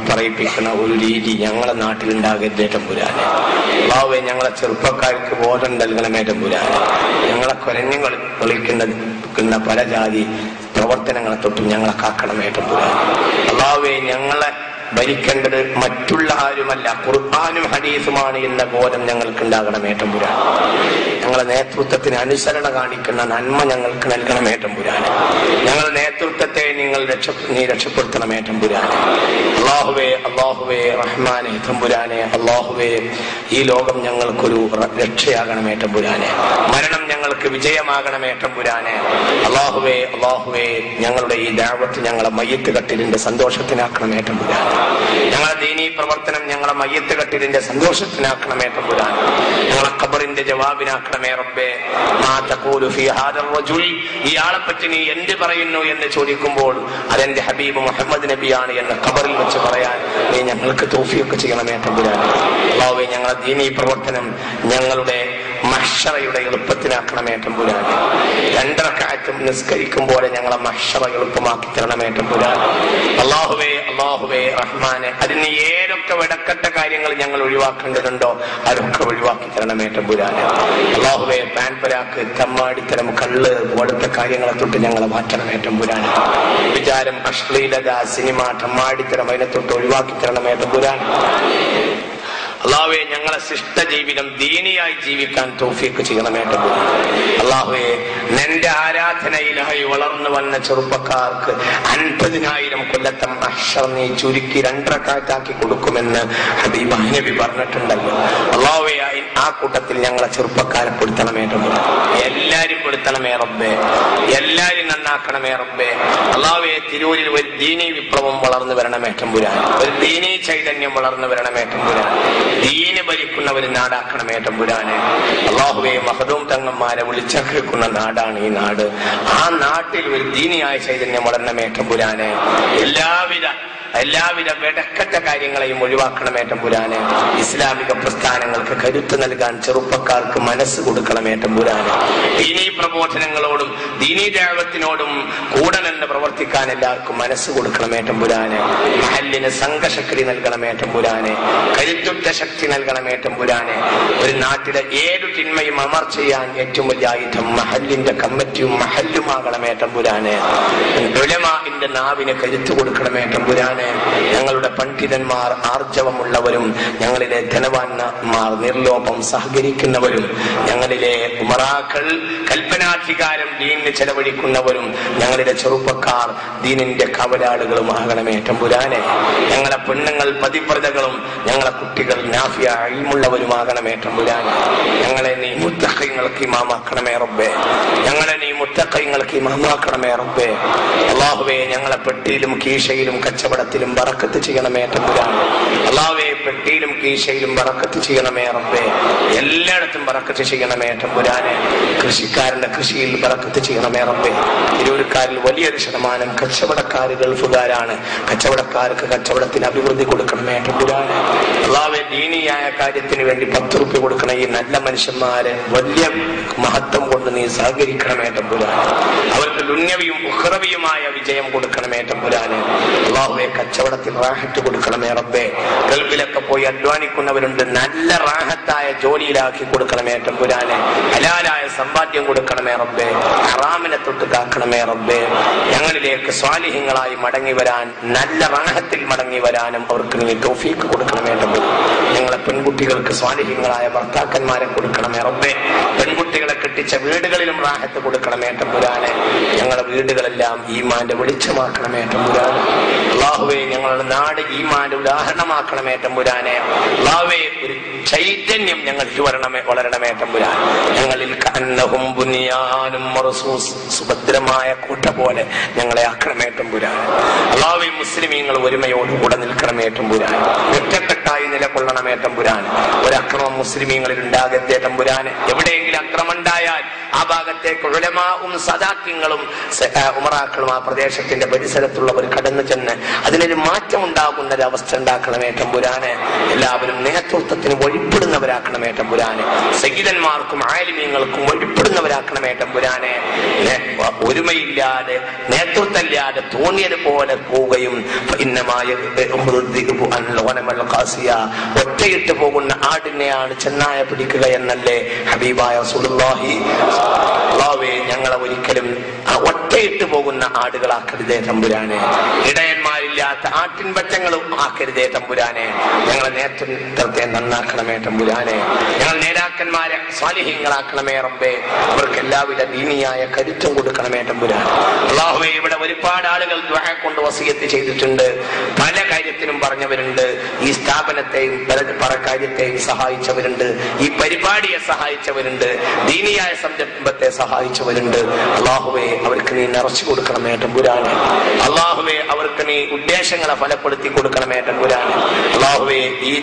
പറയിപ്പിക്കുന്ന ഒരു രീതി ഞങ്ങളെ നാട്ടിലുണ്ടാകരുതേ തമ്പുരാനെ. അല്ലാഹുവേ, ഞങ്ങളെ ചെറുപ്പക്കാർക്ക് ബോധം നൽകണമേ തമ്പുരാനെ. ഞങ്ങളെ കൊരഞ്ഞു കളിക്കുന്ന പല ജാതി പ്രവർത്തനങ്ങളെ തൊട്ടും ഞങ്ങളെ കാക്കണമേ തമ്പുരാനെ. അല്ലാഹുവേ, ഞങ്ങളെ ഭരിക്കേണ്ടത് മറ്റുള്ള ആരുമല്ല, ഖുർആനും ഹദീസുമാണ് എന്ന ബോധം ഞങ്ങൾക്ക് ഉണ്ടാകണമേ തമ്പുരാനെ. ഞങ്ങളെ നേതൃത്വത്തിന് അനുസരണ കാണിക്കുന്ന നന്മ ഞങ്ങൾക്ക് നൽകണമേ തമ്പുരാനെ. ഞങ്ങളുടെ നേതൃത്വത്തെ നീ രക്ഷപ്പെടുത്തണമേ തമ്പുരാനെ. അല്ലാഹുവേ, അല്ലാഹുവേ, റഹ്മാനെ തമ്പുരാനെ. അല്ലാഹുവേ, ഈ ലോകം ഞങ്ങൾക്കൊരു രക്ഷയാകണമേ തമ്പുരാനെ. മരണം ഞങ്ങൾക്ക് വിജയമാകണമേ തമ്പുരാനെ. അല്ലാഹുവേ, അല്ലാഹുവേ, ഞങ്ങളുടെ ഈ ദഅവത്ത് ഞങ്ങളെ മയ്യത്ത് കട്ടിലിന്റെ സന്തോഷത്തിനാക്കണമേ തമ്പുരാനെ. ഞങ്ങളെ ദീനീ പ്രവർത്തനം ഞങ്ങളെ മയ്യത്ത് കട്ടിലിന്റെ സന്തോഷത്തിനാക്കണമേ തമ്പുരാനെ. ഞങ്ങളെ ഖബറിന്റെ ജവാബിനാക്കണമേ റബ്ബേ. മാ തഖൂലു ഫീ ഹാദർ റജുൽ, ഈ ആളെ പറ്റി നീ എന്ത് പറയുന്നു എന്ന് ചോദിക്കുമ്പോൾ അതെന്റെ ഹബീബ് മുഹമ്മദ് നബിയാണ് എന്ന് ഖബറിൽ വെച്ച് പറയാൻ നീ ഞങ്ങൾക്ക് തൗഫീഖ് ചെയ്യണമേ തമ്പുരാനെ. അല്ലാഹുവേ, ഞങ്ങളെ ദീനീ പ്രവർത്തനം ഞങ്ങളുടെ മഹ്ശറയുടെ എളുപ്പത്തിനാക്കണമേ തമ്പുരാനെ. 2 റക്അത്തും നിസ്കരിക്കുമ്പോൾ ഞങ്ങളെ മഹ്ശറ എളുപ്പമാക്കി തരണമേ തമ്പുരാനെ. അല്ലാഹുവേ, അല്ലാഹുവേ, റഹ്മാനെ, അതിന് ഏതൊക്കെ വെടക്കെട്ട കാര്യങ്ങൾ ഞങ്ങൾ ഒഴിവാക്കേണ്ടതുണ്ടോ അതൊക്കെ ഒഴിവാക്കി തരണമേ തമ്പുരാനെ. അല്ലാഹുവേ, പാൻപരാക്ക്, തമ്മാടിത്തരം, കള്ള് പോലത്തെ കാര്യങ്ങളെ തൊട്ട് ഞങ്ങളെ മാറ്റണമേ തമ്പുരാനെ. വിചാരം, അശ്ലീലത, സിനിമ, തമ്മാടിത്തരം അതിനെ തൊട്ട് ഒഴിവാക്കി തരണമേ തമ്പുരാനെ. അല്ലാഹുവേ, ഞങ്ങളെ ശിഷ്ട ജീവിതം ദീനിയായി ജീവിക്കാൻ തൗഫീഖ് ചെയ്യണമേ തമ്പുരാനെ. അല്ലാഹുവേ, നിന്റെ ആരാധനയിലായി വളർന്നു വന്ന ചെറുപ്പക്കാർക്ക് 50,000 കൊല്ലത്തെ മഹ്ശർ നീ ചുരുക്കി 2 റക്അത്താക്കി കൊടുക്കുമെന്ന് ഹബീബ് നബി പറഞ്ഞിട്ടുണ്ടല്ലോ. അല്ലാഹുവേ, ആ കൂട്ടത്തിൽ ഞങ്ങളെ ചെറുപ്പക്കാരെ പെടുത്തണമേ തമ്പുരാനെ. എല്ലാരും പെടുത്തണമേ റബ്ബേ, എല്ലാരും നന്നാക്കണമേ റബ്ബേ. അല്ലാഹുവേ, തിരൂരിൽ ഒരു ദീനീ വിപ്ലവം വളർന്നു വരണമേ തമ്പുരാനെ, ഒരു ദീനീ ചൈതന്യം വളർന്നു വരണമേ തമ്പുരാനെ. ദീന് ഭരിക്കുന്ന ഒരു നാടാക്കണമേ തമ്പുരാനെ. അല്ലാഹുവേ, മഹദൂം തങ്ങന്മാരെ വിളിച്ചേൽക്കുന്ന നാടാണ് ഈ നാട്. ആ നാട്ടിൽ ഒരു ദീനിയായ ചൈതന്യം വളരണമേ തമ്പുരാനെ. എല്ലാവിധ വെടക്കറ്റ കാര്യങ്ങളെയും ഒഴിവാക്കണമേ തമ്പുരാനെ. ഇസ്ലാമിക പ്രസ്ഥാനങ്ങൾക്ക് കരുത്ത് നൽകാൻ ചെറുപ്പക്കാർക്ക് മനസ്സ് കൊടുക്കണമേ തമ്പുരാനെ. ദീനീ പ്രബോധനങ്ങളോടും ദീനീ ദഅവത്തിനോടും കൂടെ നിന്ന് പ്രവർത്തിക്കാൻ എല്ലാവർക്കും മനസ്സ് കൊടുക്കണമേ തമ്പുരാനെ. മഹല്ലിന് സംഘശക്തി നൽകണമേ തമ്പുരാനെ, കരുത്തുറ്റ ശക്തി നൽകണമേ തമ്പുരാനെ. ഒരു നാട്ടിലെ ഏതു തിന്മയും അമർ ചെയ്യാൻ ഏറ്റവും വലിയ ആയുധം മഹല്ലിന്റെ കമ്മിറ്റിയും മഹല്ലുമാകണമേ തമ്പുരാനെ. ഉലമാഇന്റെ നാവിന് കരുത്ത് കൊടുക്കണമേ തമ്പുരാനെ. ഞങ്ങളുടെ പണ്ഡിതന്മാർ ആർജവമുള്ളവരും ഞങ്ങളിലെ ധനവാന്മാർ നിർലോഭം സഹകരിക്കുന്നവരും ഞങ്ങളിലെ ഉമറാക്കൾ കൽപ്പനാധികാരം ദീനിന് ചെലവഴിക്കുന്നവരും ഞങ്ങളുടെ ചെറുപ്പക്കാർ ദീനിന്റെ കവലാളുകളും ആകണമേ തമ്പുരാനെ. ഞങ്ങളെ പെണ്ണുങ്ങൾ പതിവ്രതകളും ഞങ്ങളെ കുട്ടികൾ നാഫിയ ഇൽമുള്ളവരുമാകണമേ തമ്പുരാനെ. ഞങ്ങളെ നീ മുത്തഖീങ്ങൾക്ക് ഇമാമാക്കണമേ റബ്ബേ, ഞങ്ങളെ നീ മുത്തഖീങ്ങൾക്ക് ഇമാമാക്കണമേ റബ്ബേ. അല്ലാഹുവേ, ഞങ്ങളെ പെട്ടിയിലും കീശയിലും കച്ചവടത്തിലും ബറക്കത്ത് ചെയ്യണമേ തമ്പുരാനെ. അല്ലാഹുവേ, പെട്ടിയിലും കീശയിലും ബറക്കത്ത് ചെയ്യണമേ റബ്ബേ. എല്ലായിടത്തും ബറക്കത്ത് ചെയ്യണമേ തമ്പുരാനെ. കൃഷിക്കാരന്റെ കൃഷിയിൽ ബറക്കത്ത് ചെയ്യണമേ റബ്ബേ. തിരൂർക്കാരിൽ വലിയൊരു ശതമാനം കച്ചവടക്കാർ ഗൾഫുകാരാണ്. കച്ചവടക്കാർക്ക് കച്ചവടത്തിന് അഭിവൃദ്ധി കൊടുക്കണമേ തമ്പുരാനെ. അല്ലാഹുവേ, ദീനിയായ കാര്യത്തിന് വേണ്ടി 10 റുപ്യ കൊടുക്കണ ഈ നല്ല മനുഷ്യന്മാരെ വലിയ മഹത്വം കൊണ്ട് നീ സഹകരിക്കണമേ തമ്പുരാനെ. അവർക്ക് ദുന്യവിയും ഉഖ്റവിയുമായ വിജയം കൊടുക്കണമേ തമ്പുരാനെ. അല്ലാഹുവേ, കച്ചവടത്തിൽ റാഹത്ത് കൊടുക്കണമേ റബ്ബേ. ഗൾഫിലൊക്കെ പോയി അധ്വാനിക്കുന്നവരുണ്ട്, നല്ല റാഹത്തായ ജോലിയിലാക്കി കൊടുക്കണമേ തമ്പുരാനെ. ഹലാലായ സമ്പാദ്യം കൊടുക്കണമേ റബ്ബേ. ഹറാമിനെ തൊട്ട് കാക്കണമേ റബ്ബേ. ഞങ്ങളിലേക്ക് സ്വാലിഹ്യങ്ങളായി മടങ്ങി വരാൻ, നല്ല റാഹത്തിൽ മടങ്ങി വരാനും അവർക്ക് നീ തൗഫീഖ് കൊടുക്കണമേ തമ്പുരാനെ. ഞങ്ങളെ പെൺകുട്ടികൾക്ക് സ്വാലിഹ്യങ്ങളായ ഭർത്താക്കന്മാരെ കൊടുക്കണമേ റബ്ബേ. പെൺകുട്ടികളെ കെട്ടിച്ച വീടുകളിലും റാഹത്ത് കൊടുക്കണമേ തമ്പുരാനെ. ഞങ്ങളുടെ വീടുകളെല്ലാം ഈമാന്റെ വെളിച്ചമാക്കണമേ തമ്പുരാനെ. അല്ലാഹുവേ, ഞങ്ങളുടെ നാട് ഈമാന്റെ ഉദാഹരണമാക്കണമേ തമ്പുരാനെ. അല്ലാഹുവേ, ഒരു ചൈതന്യം ഞങ്ങൾക്ക് വളരണമേ തമ്പുരാൻ. ഞങ്ങളിൽ കഅന്നഹും ബുനിയാനും മർസൂസ്, സുഭദ്രമായ കോട്ട പോലെ ഞങ്ങളെ ആക്കണമേ തമ്പുരാൻ. അല്ലാഹുവേ, മുസ്ലിമീങ്ങൾ ഒരുമയോടുകൂടെ നിൽക്കണമേ തമ്പുരാൻ. ഒറ്റക്കെട്ടായി നിലകൊള്ളണമേ തമ്പുരാൻ. ഒരു അക്രമം മുസ്ലിമീങ്ങളിൽ ഉണ്ടാകത്തെ തമ്പുരാൻ. എവിടെയെങ്കിലും അക്രമം ഉണ്ടായാൽ ആ ഭാഗത്തേക്ക് ഉലമാവും സദാക്യങ്ങളും ഉമറാക്കളും ആ പ്രദേശത്തിന്റെ പരിസരത്തുള്ളവർ കടന്നു ചെന്ന് അതിനൊരു മാറ്റം ഉണ്ടാകുന്ന ഒരു അവസ്ഥ ഉണ്ടാക്കണമേ തമ്പുരാനെ. എല്ലാവരും നേതൃത്വത്തിന് വഴിപ്പെടുന്നവരാക്കണമേ തമ്പുരാനെ. സയ്യിദന്മാർക്കും ആലിമീങ്ങൾക്കും വഴിപ്പെടുന്നവരാക്കണമേ തമ്പുരാനെ. ഒരുമയില്ലാതെ നേതൃത്വമില്ലാതെ തോന്നിയതുപോലെ പോവുകയും ഒറ്റയിട്ട് പോകുന്ന ആടിനെയാണ് ചെന്നായ പിടിക്കുക എന്നല്ലേ ഹബീബായ റസൂലുള്ളാഹി. അല്ലാഹുവേ, ഞങ്ങളെ ഒരിക്കലും ഒറ്റയിട്ട് പോകുന്ന ആടുകളാക്കരുതേ തമ്പുരാനെ. ഇടയന്മാരില്ലാത്ത ആട്ടിൻ പറ്റങ്ങളും ആക്കരുതേ തമ്പുരാനെ. ഞങ്ങളെ നേതൃത്വത്തെ നന്നാക്കണമേ തമ്പുരാനെ. ഞങ്ങൾ നേതാക്കന്മാരെ സ്വാലിഹീങ്ങളാക്കണമേ റബ്ബേ. അവർക്ക് എല്ലാവിധ ദീനിയായ കരുത്തും കൊടുക്കണമേ തമ്പുരാനെ. അല്ലാഹുവേ, ഇവിടെ ഒരുപാട് ആളുകൾ ദുആ കൊണ്ട് വസിയത്ത് ചെയ്തിട്ടുണ്ട്. പല കാര്യത്തിനും പറഞ്ഞവരുണ്ട്. ഈ സ്ഥാപനത്തെയും പല കാര്യത്തെയും സഹായിച്ചവരുണ്ട്. ഈ പരിപാടിയെ സഹായിച്ചവരുണ്ട്. ദീനിയായ സംരംഭത്തെ സഹായിച്ചവരുണ്ട്. അല്ലാഹുവേ, അവർക്ക് നീ നിറച്ചു കൊടുക്കണമേ തമ്പുരാനെ. അല്ലാഹുവേ, അവർക്ക് നീ ഉദ്ദേശങ്ങളെ ഫലപ്പെടുത്തി കൊടുക്കണമേ തമ്പുരാനെ. അല്ലാഹുവേ, ഈ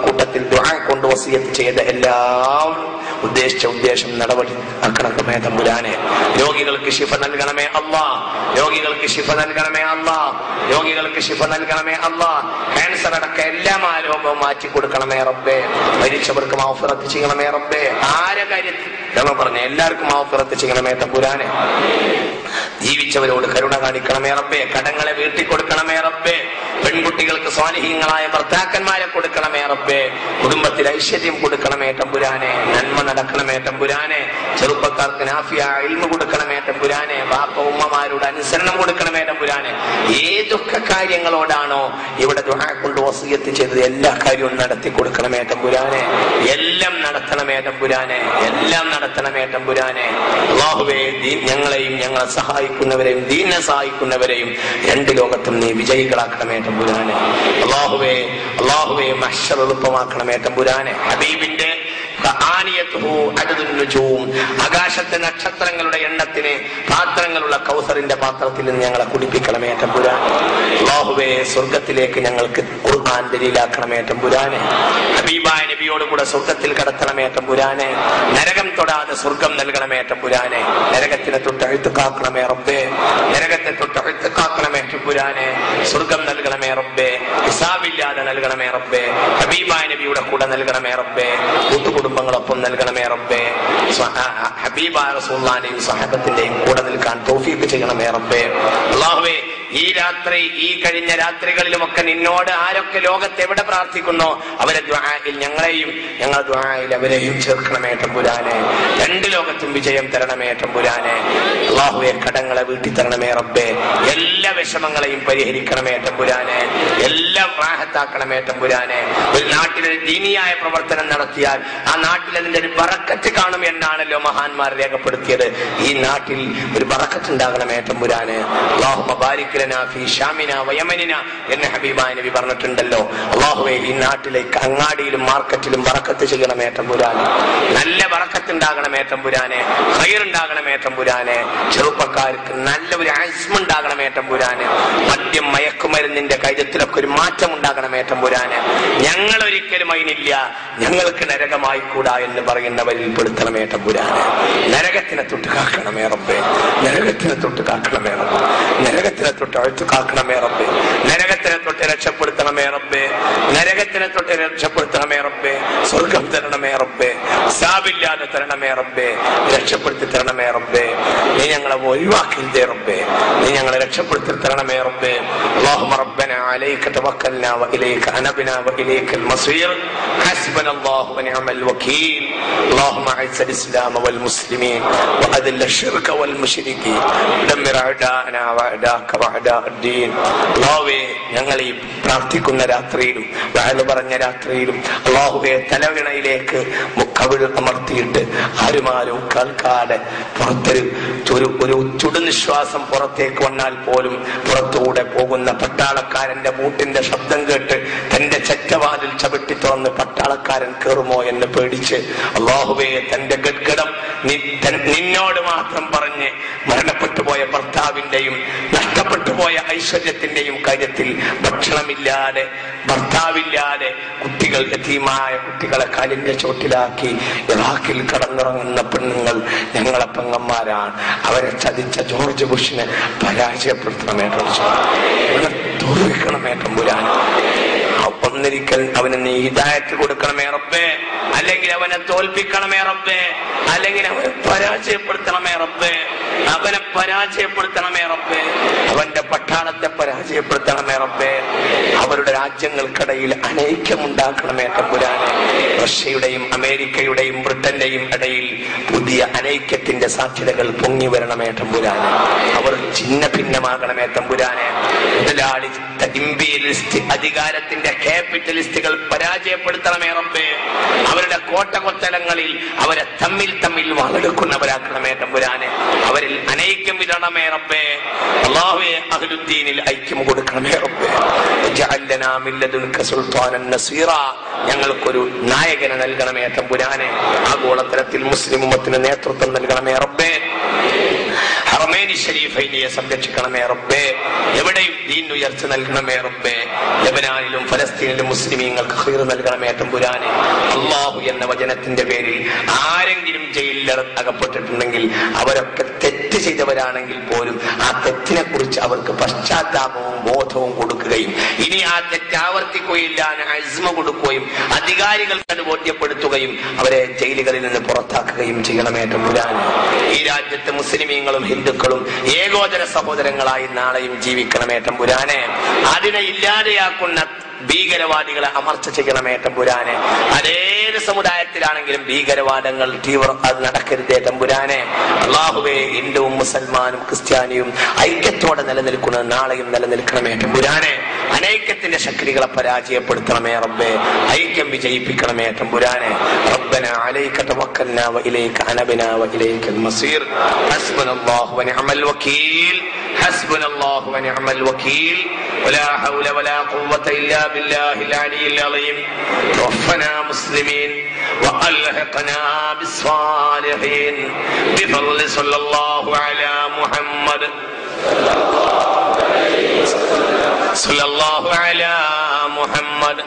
കൂട്ടത്തിൽ ദുആ കൊണ്ട് വസിയത്ത് ചെയ്ത എല്ലാവരും ഉദ്ദേശിച്ച ഉദ്ദേശം നടപടി ആക്കണമേ തമ്പുരാനെ. രോഗികൾക്ക് ശിഫ നൽകണമേ അല്ലാ. രോഗികൾക്ക് ശിഫ നൽകണമേ അല്ലാ. രോഗികൾക്ക് ശിഫ നൽകണമേ അല്ലാ. ക്യാൻസർ അടക്കം എല്ലാ രോഗവും മാറ്റി കൊടുക്കണമേ റബ്ബേ. മരിച്ചവർക്ക് മഗ്ഫിറത്ത് ചെയ്യണമേ റബ്ബേ. ആരെ കാര്യത്തിൽ ഞങ്ങൾ പറഞ്ഞ എല്ലാവർക്കും മഗ്ഫിറത്ത് ചെയ്യണമേ തമ്പുരാനെ. ജീവിച്ചവരോട് കരുണ കാണിക്കണമേ റബ്ബേ. കടങ്ങളെ വീട്ടി കൊടുക്കണമേ റബ്ബേ. പെൺകുട്ടികൾക്ക് സ്വാലിഹീങ്ങളായ ഭർത്താക്കന്മാരെ കൊടുക്കണമേ റബ്ബേ. കുടുംബത്തിൽ ഐശ്വര്യം കൊടുക്കണമേ തമ്പുരാനെ. നന്മ നടക്കണമേ തമ്പുരാനെ. ചെറുപ്പക്കാർക്ക് നാഫിയ ഇൽമു കൊടുക്കണമേ തമ്പുരാനെ. ബാപ്പ ഉമ്മമാരോട് അനുസരണം കൊടുക്കണമേ തമ്പുരാനെ. ഏതൊക്കെ കാര്യങ്ങളോടാണോ ഇവിടെ ദുആ കൊണ്ട് വസിയത്ത് ചെയ്തത് എല്ലാ കാര്യവും നടത്തി കൊടുക്കണമേ തമ്പുരാനെ. എല്ലാം നടത്തണമേ തമ്പുരാനെ. എല്ലാം നടത്തണമേ തമ്പുരാനെ. അല്ലാഹുവേ, ഞങ്ങളെയും ഞങ്ങളെ സഹായിക്കുന്നവരെയും ദീനെ സഹായിക്കുന്നവരെയും രണ്ട് ലോകത്തും നീ വിജയികളാക്കണമേ തമ്പുരാനെ. അല്ലാഹുവേ, മഹ്ശർ എളുപ്പമാക്കണമേ തമ്പുരാനെ. ഹബീബിന്റെ ആകാശത്തെ നക്ഷത്രങ്ങളുടെ എണ്ണത്തിന് പാത്രങ്ങളുള്ള കൗസറിന്റെ പാത്രത്തിൽ നിന്ന് ഞങ്ങളെ കുടിപ്പിക്കണമേ തമ്പുരാനെ. അല്ലാഹുവേ, സ്വർഗത്തിലേക്ക് ഞങ്ങൾക്ക് ഖുർആൻ ദലീലാക്കണമേ തമ്പുരാനെ. ഹബീബായ നബിയോട് കൂടെ സ്വർഗത്തിൽ കടത്തണമേ തമ്പുരാനെ. നരകം തൊടാതെ സ്വർഗം നൽകണമേ തമ്പുരാനെ. നരകത്തിനെ തൊട്ട് അഴുത്തുകാക്കണമേ റബ്ബേ. നരകത്തെ തൊട്ട് അഴുത്തുകാക്കണമേ തമ്പുരാനെ. സ്വർഗം നൽകണമേ റബ്ബേ. ഹിസാബില്ലാതെ നൽകണമേ റബ്ബേ. ഹബീബായ നബിയുടെ കൂടെ നൽകണമേ റബ്ബേ. കൂട്ടുകുടുംബങ്ങളൊപ്പം നൽകണമേ റബ്ബേ. ഹബീബായ റസൂലുള്ളാഹിന്റെയും സ്വഹാബത്തിന്റെയും കൂടെ നിൽക്കാൻ തൗഫീഖ് ചെയ്യണമേ റബ്ബേ. അല്ലാഹുവേ, ഈ രാത്രി, ഈ കഴിഞ്ഞ രാത്രികളിലുമൊക്കെ നിന്നോട് ആരൊക്കെ ലോകത്ത് എവിടെ പ്രാർത്ഥിക്കുന്നോ അവരെ ദുആയിൽ ഞങ്ങളെയും ഞങ്ങളുടെ ദുആയിൽ അവരെയും ചേർക്കണമേ തമ്പുരാനെ. രണ്ട് ലോകത്തും വിജയം തരണമേ തമ്പുരാനെ. അല്ലാഹുവേ, കടങ്ങളെ വീട്ടി തരണമേ റബ്ബേ. എല്ലാ വിഷമങ്ങളെയും പരിഹരിക്കണമേ തമ്പുരാനെ. എല്ലാം റാഹത്താക്കണമേ തമ്പുരാനെ. ഒരു നാട്ടിലൊരു ദീനിയായ പ്രവർത്തനം നടത്തിയാൽ ആ നാട്ടിൽ അതിന്റെ ഒരു ബറക്കത്ത് കാണും എന്നാണല്ലോ മഹാന്മാർ രേഖപ്പെടുത്തിയത്. ഈ നാട്ടിൽ ഒരു ബറക്കത്ത് ഉണ്ടാകണമേ തമ്പുരാനെ. അല്ലാഹുമ്മ ബാരിക് ലനാ ഫീ ശാമിനാ വയമനിനാ എന്ന് ഹബീബായ നബി പറഞ്ഞിട്ടുണ്ടല്ലോ. അല്ലാഹുവേ, ഈ നാട്ടിലേക്ക് അങ്ങാടിയിലും മാർക്കറ്റിലും ബറക്കത്ത് ചെയ്യണമേ തമ്പുരാനെ. നല്ല ബറക്കത്ത് ഉണ്ടാകണമേ തമ്പുരാനെ. ഖൈർ ഉണ്ടാകണമേ തമ്പുരാനെ. ചെറുപ്പക്കാർക്ക് നല്ല ഒരു ആസ്മ ഉണ്ടാകണമേ തമ്പുരാനെ. മദ്യം മയക്കുമരുന്നിന്റെ കൈതത്തിലൊക്കെ ഒരു മാറ്റം ഉണ്ടാകണമേ തമ്പുരാനെ. ഞങ്ങൾ ഒരിക്കലും അതിനില്ല, ഞങ്ങൾക്ക് നരകമായി കൂടാ എന്ന് പറയുന്നവരിൽ പെടുത്തണമേ തമ്പുരാനെ. നരകത്തിനെ തൊട്ട് കാക്കണമേ റബ്ബേ. നരകത്തിനെ തൊട്ട് കാക്കണമേ റബ്ബേ. നരകത്തിനെ തൊട്ട് അഴുത്തു കാക്കണമേ റബ്ബേ. നരകത്തിനെ തൊട്ട് രക്ഷപ്പെടുത്തണമേ റബ്ബേ. നരകത്തിനെ തൊട്ട് രക്ഷപ്പെടുത്തണമേ റബ്ബേ. സ്വർഗം തരണമേ റബ്ബേ. ഹിസാബില്ലാതെ തരണമേ റബ്ബേ. രക്ഷപ്പെടുത്തി തരണമേ റബ്ബേ. നീ ഞങ്ങളെ ഒഴിവാക്കരുതേ റബ്ബേ. നീ ഞങ്ങളെ രക്ഷപ്പെടുത്തി തരണമേ റബ്ബേ. اللهم ربنا عليك توكلنا وإليك أنبنا وإليك المصير حسبنا الله ونعم الوكيل. اللهم أعز الإسلام والمسلمين وأذل الشرك والمشركين دمر أعداءنا وأعداءك وأعداء الدين. അല്ലാഹുവേ, ഞങ്ങൾ ഈ പ്രാർത്ഥിക്കുന്ന രാത്രിയിലും വഅദ് പറഞ്ഞ രാത്രിയിലും അല്ലാഹുവേ, തലവിണയിലേക്ക് കവിൾ അമർത്തിയിട്ട് ആരുമാരും കേൾക്കാതെ ഒരു ചുടുനിശ്വാസം പുറത്തേക്ക് വന്നാൽ പോലും പുറത്തൂടെ പോകുന്ന പട്ടാളക്കാരന്റെ ബൂട്ടിന്റെ ശബ്ദം കേട്ട് തന്റെ ചെറ്റവാതിൽ ചവിട്ടി തുറന്ന് പട്ടാളക്കാരൻ കയറുമോ എന്ന് പേടിച്ച് അല്ലാഹുവേ, തന്റെ ഗദ്ഗതം നിന്നോട് മാത്രം പറഞ്ഞ് മരണപ്പെട്ടു പോയ ഭർത്താവിന്റെയും നഷ്ടപ്പെട്ടു പോയ ഐശ്വര്യത്തിന്റെയും കാര്യത്തിൽ ഭക്ഷണമില്ലാതെ ഭർത്താവില്ലാതെ കുട്ടികൾ യതീമായ കുട്ടികളെ കാലിന്റെ ചോട്ടിലാക്കി ഇറാഖിൽ കടന്നിറങ്ങുന്ന പെണ്ണുങ്ങൾ ഞങ്ങളെ പെങ്ങന്മാരാണ്. അവരെ ചതിച്ച ജോർജ് ബുഷിനെ പരാജയപ്പെടുത്തണമേ തോൽപ്പിക്കണമേ തമ്പുരാൻ. ഒന്നിരിക്കൽ അവന് നീ ഹിദായത്ത് കൊടുക്കണമേ റബ്ബേ. അല്ലെങ്കിൽ അവനെ തോൽപ്പിക്കണമേ റബ്ബേ. അല്ലെങ്കിൽ അവനെ പരാജയപ്പെടുത്തണമേ റബ്ബേ. അവനെ പരാജയപ്പെടുത്തണമേ റബ്ബേ. അവന്റെ പട്ടാളത്തെ പരാജയപ്പെടുത്തണമേ റബ്ബേ. അവരുടെ രാജ്യങ്ങൾക്കിടയിൽ അനൈക്യമുണ്ടാക്കണമേ തമ്പുരാനെ. റഷ്യയുടെയും അമേരിക്കയുടെയും ബ്രിട്ടന്റെയും ഇടയിൽ പുതിയ അനൈക്യത്തിന്റെ സാധ്യതകൾ പൊങ്ങി വരണമേ തമ്പുരാനെ. അവർ ഛിന്ന ഭിന്നമാകണമേ തമ്പുരാനെ. മുതലാളി ഇംപീരിയലിസ്റ്റ് അധികാരത്തിന്റെ ക്യാപിറ്റലിസ്റ്റുകൾ പരാജയപ്പെടുത്തണമേ റബ്ബേ. അവരുടെ കോട്ടകൊത്തലങ്ങളിൽ അവരെ തമ്മിൽ വാളെടുക്കുന്നവരാക്കണമേ തമ്പുരാനെ. അവരിൽ അനൈക്യം വിതരണമേ റബ്ബേ. അല്ലാഹുവേ, അഹ്ലുദ്ദീനിൽ ഐക്യം കൊടുക്കണമേ റബ്ബേ. വജഅൽ ലനാ മിൻ ലദുൻക സുൽത്താനൻ നസീറാ. ഞങ്ങൾക്കൊരു നായകനെ നൽകണമേ തമ്പുരാനെ. ആഗോളതലത്തിൽ മുസ്ലിം ഉമ്മത്തിന് നേതൃത്വം നൽകണമേ റബ്ബേ. ഹറമൈനി ശരീഫൈനിയെ സംരക്ഷിക്കണമേ റബ്ബേ. എവിടെയും ദീൻ ഉയർച്ച നൽകണമേ റബ്ബേ. ലബനാനിലും ഫലസ്തീനിലും മുസ്ലിമീങ്ങൾക്ക് ഖൈർ നൽകണമേ തമ്പുരാനെ. അല്ലാഹു എന്ന വചനത്തിന്റെ പേരിൽ ആരെങ്കിലും ജയിലിൽ അകപ്പെട്ടിട്ടുണ്ടെങ്കിൽ അവരൊക്കെ തെറ്റ് ചെയ്തവരാണെങ്കിൽ പോലും ആ തെറ്റിനെ കുറിച്ച് അവർക്ക് പശ്ചാത്താപവും ബോധവും കൊടുക്കുകയും ഇനി ആ തെറ്റ് ആവർത്തിക്കുകയില്ല എന്ന് അസ്മ കൊടുക്കുകയും അധികാരികൾക്ക് അത് ബോധ്യപ്പെടുത്തുകയും അവരെ ജയിലുകളിൽ നിന്ന് പുറത്താക്കുകയും ചെയ്യണമേ തമ്പുരാനെ. ഈ രാജ്യത്തെ മുസ്ലിമീങ്ങളും ഹിന്ദുക്കളും ഏകോദര സഹോദരങ്ങളായി നാളെയും ജീവിക്കണമേ തമ്പുരാനെ. അതിനെ ഇല്ലാതെയാക്കുന്ന ഭീകരവാദികളെ അമർച്ച ചെയ്യണമേ തമ്പുരാനെ. അതേത് സമുദായത്തിലാണെങ്കിലും ഭീകരവാദങ്ങൾ അത് നടക്കരുതേ തമ്പുരാനെ. അല്ലാഹുവേ, ഹിന്ദുവും മുസൽമാനും ക്രിസ്ത്യാനിയും ഐക്യത്തോടെ നിലനിൽക്കുന്നത് നാളെയും നിലനിൽക്കണമേ തമ്പുരാനെ. അനൈക്യത്തിന്റെ ശക്തികളെ പരാജയപ്പെടുത്തണമേ റബ്ബേ, ഐക്യം വിജയിപ്പിക്കണമേ തമ്പുരാനെ. റബ്ബനാ അലൈക തവക്കൽനാ വഇലൈക അനബ്നാ വഇലൈകൽ മസീർ. ഹസ്ബുനല്ലാഹു വനിഅമൽ വകീൽ, ഹസ്ബുനല്ലാഹു വനിഅമൽ വകീൽ. ولا حول ولا قوة إلا بالله العلي العظيم. توفنا مسلمين وألحقنا بالصالحين بفضل صلى الله على محمد صلى الله على محمد.